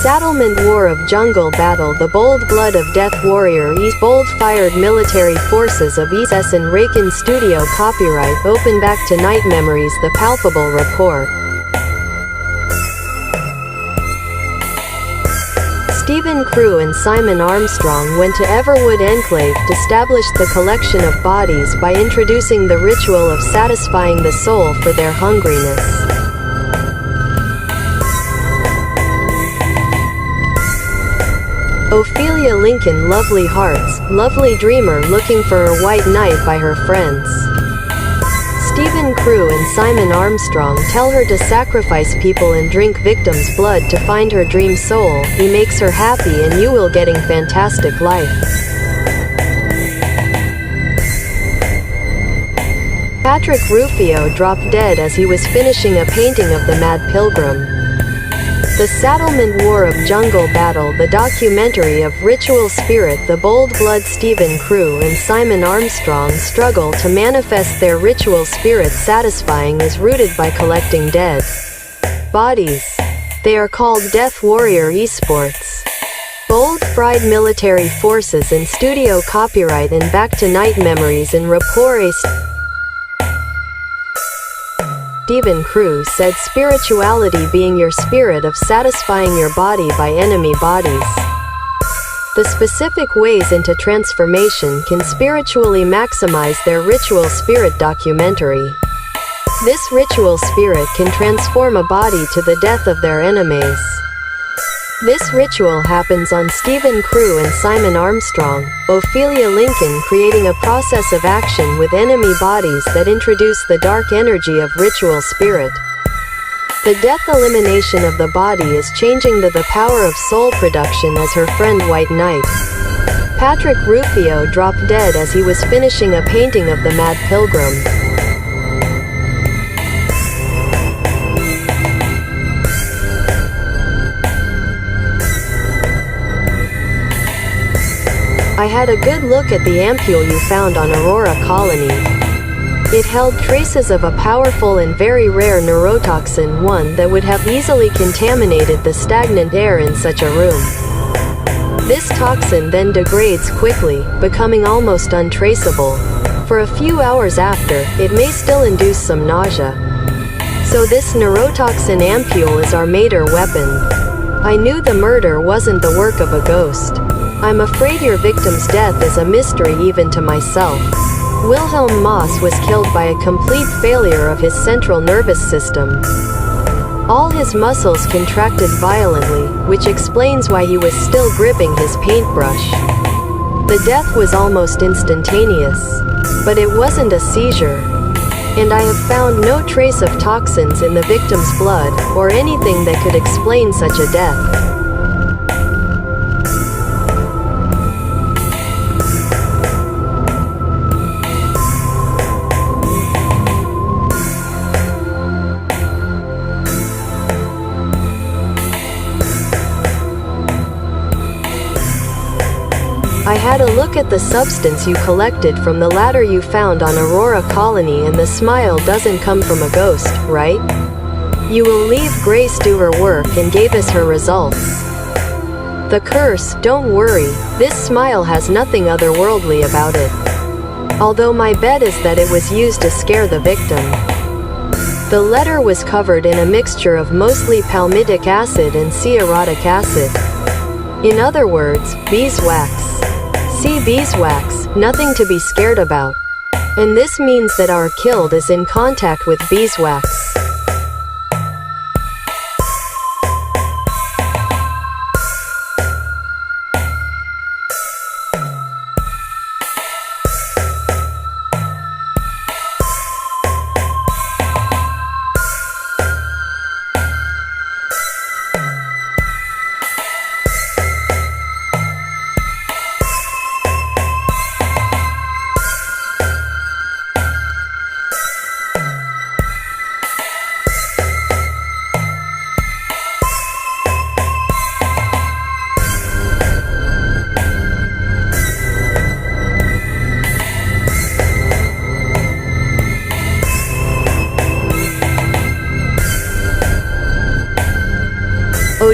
Settlement War of Jungle Battle. The bold blood of Death Warrior East. Bold fired military forces of East and Rakin. Studio copyright. Open back to night memories. The Palpable Report. Stephen Crew and Simon Armstrong went to Everwood Enclave to establish the collection of bodies by introducing the ritual of satisfying the soul for their hungriness. Ophelia Lincoln. Lovely hearts, lovely dreamer looking for her white knight by her friends. Stephen Crew and Simon Armstrong tell her to sacrifice people and drink victims' blood to find her dream soul. He makes her happy and you will getting fantastic life. Patrick Rufio dropped dead as he was finishing a painting of the Mad Pilgrim. The Settlement War of Jungle Battle. The documentary of ritual spirit. The bold blood Stephen Crew and Simon Armstrong struggle to manifest their ritual spirit satisfying is rooted by collecting dead bodies. They are called Death Warrior Esports. Bold fried military forces and studio copyright and back to night memories in Rapport. Stephen Crew said spirituality being your spirit of satisfying your body by enemy bodies. The specific ways into transformation can spiritually maximize their ritual spirit documentary. This ritual spirit can transform a body to the death of their enemies. This ritual happens on Stephen Crew and Simon Armstrong, Ophelia Lincoln creating a process of action with enemy bodies that introduce the dark energy of ritual spirit. The death elimination of the body is changing the power of soul production as her friend White Knight. Patrick Rufio dropped dead as he was finishing a painting of the Mad Pilgrim. I had a good look at the ampule you found on Aurora Colony. It held traces of a powerful and very rare neurotoxin, one that would have easily contaminated the stagnant air in such a room. This toxin then degrades quickly, becoming almost untraceable. For a few hours after, it may still induce some nausea. So this neurotoxin ampule is our major weapon. I knew the murder wasn't the work of a ghost. I'm afraid your victim's death is a mystery even to myself. Wilhelm Moss was killed by a complete failure of his central nervous system. All his muscles contracted violently, which explains why he was still gripping his paintbrush. The death was almost instantaneous. But it wasn't a seizure. And I have found no trace of toxins in the victim's blood, or anything that could explain such a death. I had a look at the substance you collected from the ladder you found on Aurora Colony, and the smile doesn't come from a ghost, right? You will leave Grace do her work and gave us her results. The curse, don't worry, this smile has nothing otherworldly about it. Although my bet is that it was used to scare the victim. The letter was covered in a mixture of mostly palmitic acid and cerutic acid. In other words, beeswax. See beeswax, nothing to be scared about. And this means that our killed is in contact with beeswax.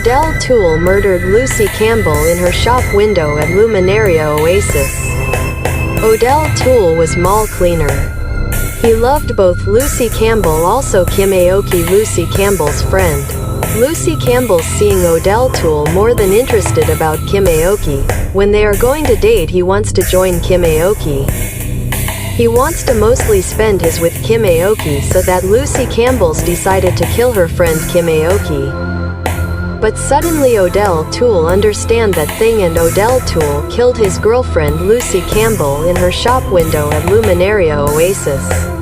Odell Toole murdered Lucy Campbell in her shop window at Luminaria Oasis. Odell Toole was mall cleaner. He loved both Lucy Campbell, also Kim Aoki, Lucy Campbell's friend. Lucy Campbell's seeing Odell Toole more than interested about Kim Aoki. When they are going to date, he wants to join Kim Aoki. He wants to mostly spend his with Kim Aoki, so that Lucy Campbell's decided to kill her friend Kim Aoki. But suddenly Odell Toole understand that thing, and Odell Toole killed his girlfriend Lucy Campbell in her shop window at Luminaria Oasis.